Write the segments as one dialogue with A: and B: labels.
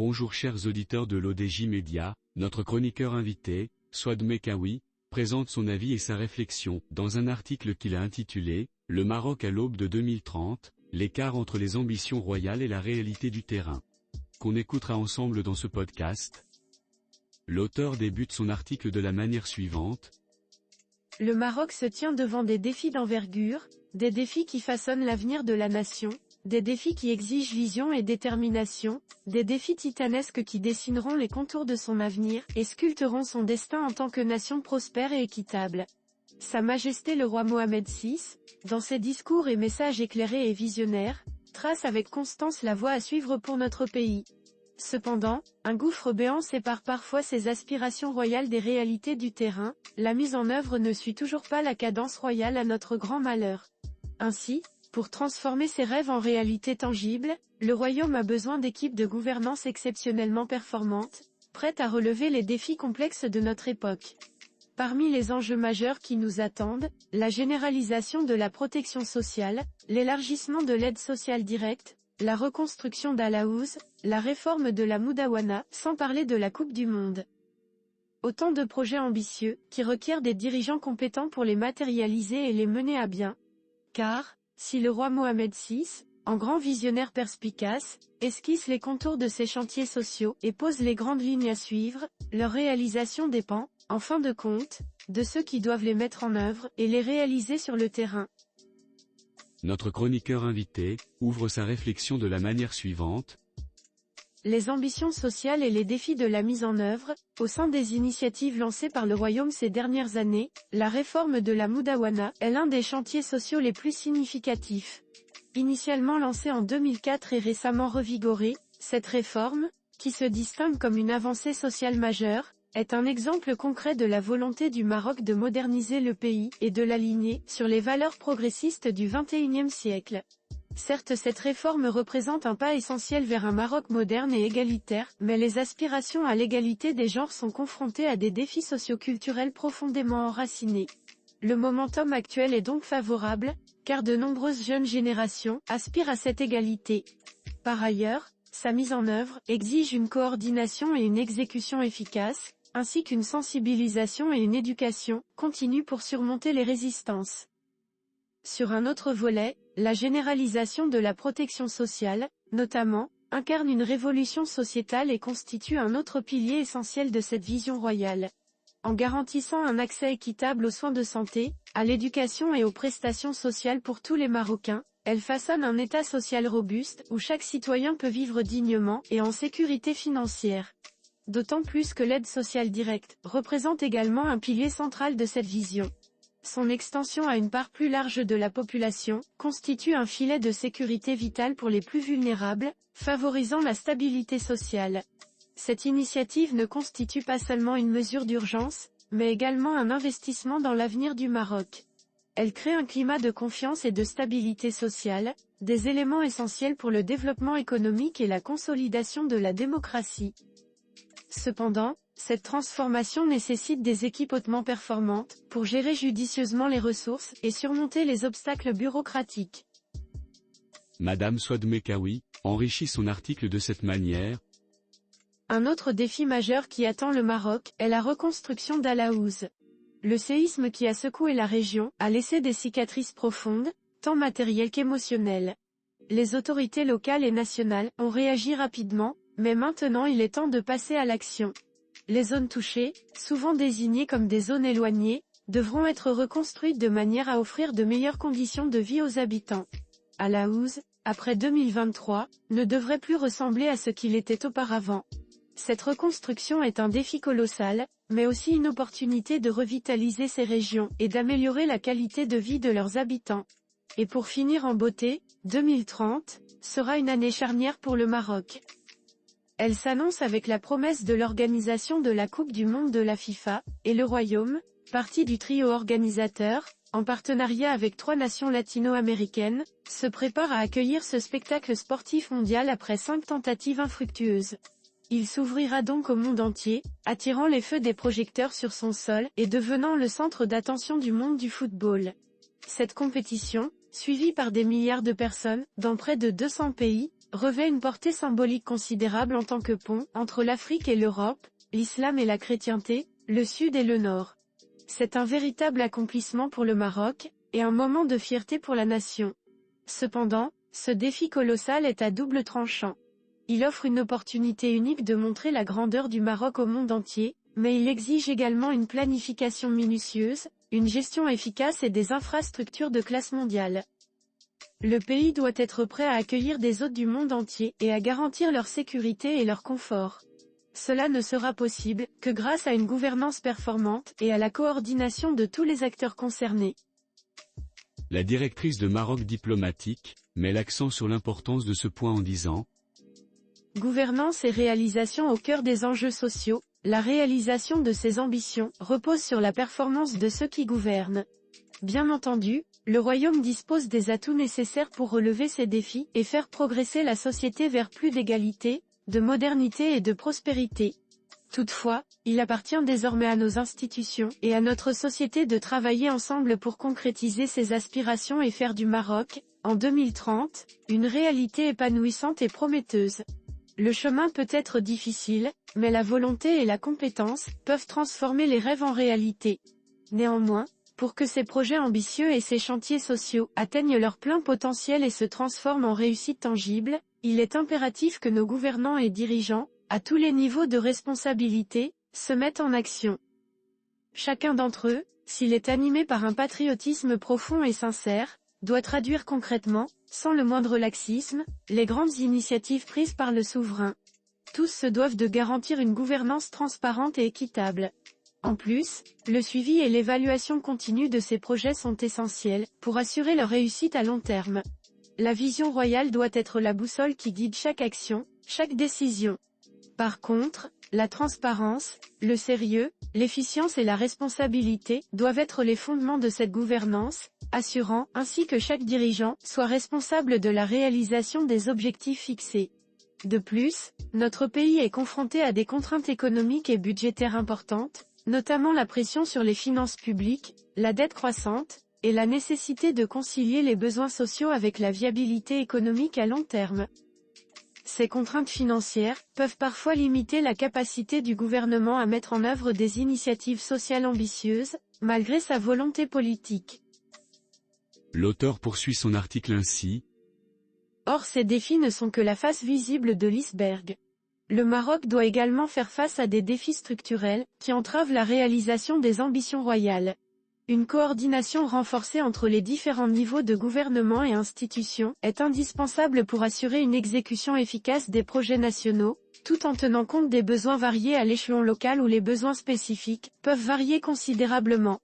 A: Bonjour chers auditeurs de l'ODJ Média, notre chroniqueur invité, Souad Mekawi, présente son avis et sa réflexion dans un article qu'il a intitulé « Le Maroc à l'aube de 2030, l'écart entre les ambitions royales et la réalité du terrain », qu'on écoutera ensemble dans ce podcast. L'auteur débute son article de la manière suivante.
B: Le Maroc se tient devant des défis d'envergure, des défis qui façonnent l'avenir de la nation, des défis qui exigent vision et détermination, des défis titanesques qui dessineront les contours de son avenir et sculpteront son destin en tant que nation prospère et équitable. Sa Majesté le roi Mohamed VI, dans ses discours et messages éclairés et visionnaires, trace avec constance la voie à suivre pour notre pays. Cependant, un gouffre béant sépare parfois ses aspirations royales des réalités du terrain, la mise en œuvre ne suit toujours pas la cadence royale à notre grand malheur. Ainsi, pour transformer ses rêves en réalité tangible, le royaume a besoin d'équipes de gouvernance exceptionnellement performantes, prêtes à relever les défis complexes de notre époque. Parmi les enjeux majeurs qui nous attendent, la généralisation de la protection sociale, l'élargissement de l'aide sociale directe, la reconstruction d'Al-Aouz, la réforme de la Moudawana, sans parler de la Coupe du Monde. Autant de projets ambitieux, qui requièrent des dirigeants compétents pour les matérialiser et les mener à bien. Car, si le roi Mohamed VI, en grand visionnaire perspicace, esquisse les contours de ces chantiers sociaux et pose les grandes lignes à suivre, leur réalisation dépend, en fin de compte, de ceux qui doivent les mettre en œuvre et les réaliser sur le terrain.
A: Notre chroniqueur invité ouvre sa réflexion de la manière suivante.
B: Les ambitions sociales et les défis de la mise en œuvre, au sein des initiatives lancées par le Royaume ces dernières années, la réforme de la Moudawana est l'un des chantiers sociaux les plus significatifs. Initialement lancée en 2004 et récemment revigorée, cette réforme, qui se distingue comme une avancée sociale majeure, est un exemple concret de la volonté du Maroc de moderniser le pays et de l'aligner sur les valeurs progressistes du XXIe siècle. Certes, cette réforme représente un pas essentiel vers un Maroc moderne et égalitaire, mais les aspirations à l'égalité des genres sont confrontées à des défis socio-culturels profondément enracinés. Le momentum actuel est donc favorable, car de nombreuses jeunes générations aspirent à cette égalité. Par ailleurs, sa mise en œuvre exige une coordination et une exécution efficaces, ainsi qu'une sensibilisation et une éducation continue pour surmonter les résistances. Sur un autre volet, la généralisation de la protection sociale, notamment, incarne une révolution sociétale et constitue un autre pilier essentiel de cette vision royale. En garantissant un accès équitable aux soins de santé, à l'éducation et aux prestations sociales pour tous les Marocains, elle façonne un État social robuste où chaque citoyen peut vivre dignement et en sécurité financière. D'autant plus que l'aide sociale directe représente également un pilier central de cette vision. Son extension à une part plus large de la population constitue un filet de sécurité vital pour les plus vulnérables, favorisant la stabilité sociale. Cette initiative ne constitue pas seulement une mesure d'urgence, mais également un investissement dans l'avenir du Maroc. Elle crée un climat de confiance et de stabilité sociale, des éléments essentiels pour le développement économique et la consolidation de la démocratie. Cependant, cette transformation nécessite des équipes hautement performantes, pour gérer judicieusement les ressources et surmonter les obstacles bureaucratiques.
A: Madame Souad Mekawi enrichit son article de cette manière.
B: Un autre défi majeur qui attend le Maroc est la reconstruction d'Al-Aouz. Le séisme qui a secoué la région a laissé des cicatrices profondes, tant matérielles qu'émotionnelles. Les autorités locales et nationales ont réagi rapidement, mais maintenant il est temps de passer à l'action. Les zones touchées, souvent désignées comme des zones éloignées, devront être reconstruites de manière à offrir de meilleures conditions de vie aux habitants. Al-Aouz, après 2023, ne devrait plus ressembler à ce qu'il était auparavant. Cette reconstruction est un défi colossal, mais aussi une opportunité de revitaliser ces régions et d'améliorer la qualité de vie de leurs habitants. Et pour finir en beauté, 2030 sera une année charnière pour le Maroc. Elle s'annonce avec la promesse de l'organisation de la Coupe du Monde de la FIFA, et le Royaume, partie du trio organisateur, en partenariat avec 3 nations latino-américaines, se prépare à accueillir ce spectacle sportif mondial après 5 tentatives infructueuses. Il s'ouvrira donc au monde entier, attirant les feux des projecteurs sur son sol et devenant le centre d'attention du monde du football. Cette compétition, suivie par des milliards de personnes, dans près de 200 pays, revêt une portée symbolique considérable en tant que pont entre l'Afrique et l'Europe, l'islam et la chrétienté, le Sud et le Nord. C'est un véritable accomplissement pour le Maroc, et un moment de fierté pour la nation. Cependant, ce défi colossal est à double tranchant. Il offre une opportunité unique de montrer la grandeur du Maroc au monde entier, mais il exige également une planification minutieuse, une gestion efficace et des infrastructures de classe mondiale. Le pays doit être prêt à accueillir des hôtes du monde entier et à garantir leur sécurité et leur confort. Cela ne sera possible que grâce à une gouvernance performante et à la coordination de tous les acteurs concernés.
A: La directrice de Maroc Diplomatique met l'accent sur l'importance de ce point en disant :
B: Gouvernance et réalisation au cœur des enjeux sociaux, la réalisation de ces ambitions repose sur la performance de ceux qui gouvernent. Bien entendu, le Royaume dispose des atouts nécessaires pour relever ces défis et faire progresser la société vers plus d'égalité, de modernité et de prospérité. Toutefois, il appartient désormais à nos institutions et à notre société de travailler ensemble pour concrétiser ces aspirations et faire du Maroc, en 2030, une réalité épanouissante et prometteuse. Le chemin peut être difficile, mais la volonté et la compétence peuvent transformer les rêves en réalité. Néanmoins, pour que ces projets ambitieux et ces chantiers sociaux atteignent leur plein potentiel et se transforment en réussite tangible, il est impératif que nos gouvernants et dirigeants, à tous les niveaux de responsabilité, se mettent en action. Chacun d'entre eux, s'il est animé par un patriotisme profond et sincère, doit traduire concrètement, sans le moindre laxisme, les grandes initiatives prises par le souverain. Tous se doivent de garantir une gouvernance transparente et équitable. En plus, le suivi et l'évaluation continue de ces projets sont essentiels, pour assurer leur réussite à long terme. La vision royale doit être la boussole qui guide chaque action, chaque décision. Par contre, la transparence, le sérieux, l'efficience et la responsabilité doivent être les fondements de cette gouvernance, assurant ainsi que chaque dirigeant soit responsable de la réalisation des objectifs fixés. De plus, notre pays est confronté à des contraintes économiques et budgétaires importantes, notamment la pression sur les finances publiques, la dette croissante, et la nécessité de concilier les besoins sociaux avec la viabilité économique à long terme. Ces contraintes financières peuvent parfois limiter la capacité du gouvernement à mettre en œuvre des initiatives sociales ambitieuses, malgré sa volonté politique.
A: L'auteur poursuit son article ainsi.
B: Or ces défis ne sont que la face visible de l'iceberg. Le Maroc doit également faire face à des défis structurels, qui entravent la réalisation des ambitions royales. Une coordination renforcée entre les différents niveaux de gouvernement et institutions est indispensable pour assurer une exécution efficace des projets nationaux, tout en tenant compte des besoins variés à l'échelon local où les besoins spécifiques peuvent varier considérablement.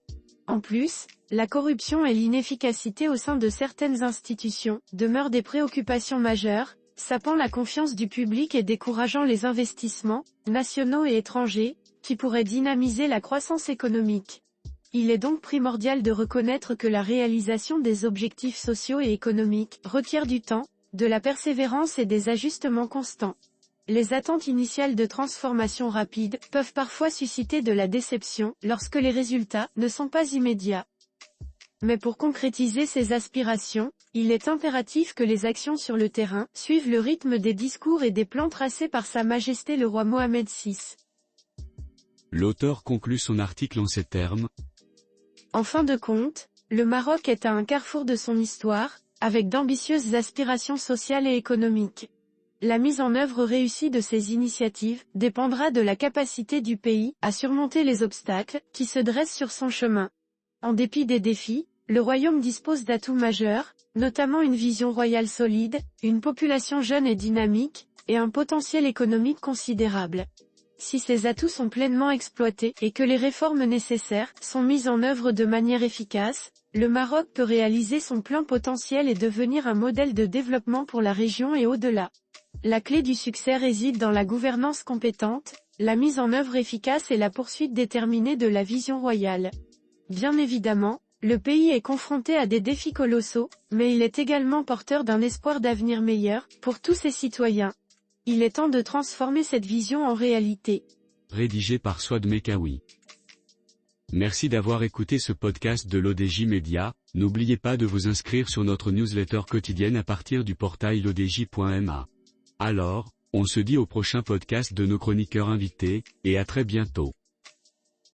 B: En plus, la corruption et l'inefficacité au sein de certaines institutions demeurent des préoccupations majeures, sapant la confiance du public et décourageant les investissements, nationaux et étrangers, qui pourraient dynamiser la croissance économique. Il est donc primordial de reconnaître que la réalisation des objectifs sociaux et économiques requiert du temps, de la persévérance et des ajustements constants. Les attentes initiales de transformation rapide peuvent parfois susciter de la déception lorsque les résultats ne sont pas immédiats. Mais pour concrétiser ces aspirations, il est impératif que les actions sur le terrain suivent le rythme des discours et des plans tracés par Sa Majesté le roi Mohamed VI.
A: L'auteur conclut son article en ces termes.
B: En fin de compte, le Maroc est à un carrefour de son histoire, avec d'ambitieuses aspirations sociales et économiques. La mise en œuvre réussie de ces initiatives dépendra de la capacité du pays à surmonter les obstacles qui se dressent sur son chemin. En dépit des défis, le Royaume dispose d'atouts majeurs, notamment une vision royale solide, une population jeune et dynamique, et un potentiel économique considérable. Si ces atouts sont pleinement exploités et que les réformes nécessaires sont mises en œuvre de manière efficace, le Maroc peut réaliser son plein potentiel et devenir un modèle de développement pour la région et au-delà. La clé du succès réside dans la gouvernance compétente, la mise en œuvre efficace et la poursuite déterminée de la vision royale. Bien évidemment, le pays est confronté à des défis colossaux, mais il est également porteur d'un espoir d'avenir meilleur pour tous ses citoyens. Il est temps de transformer cette vision en réalité.
A: Rédigé par Souad Mekawi. Merci d'avoir écouté ce podcast de l'ODJ Média. N'oubliez pas de vous inscrire sur notre newsletter quotidienne à partir du portail lodj.ma. Alors, on se dit au prochain podcast de nos chroniqueurs invités, et à très bientôt.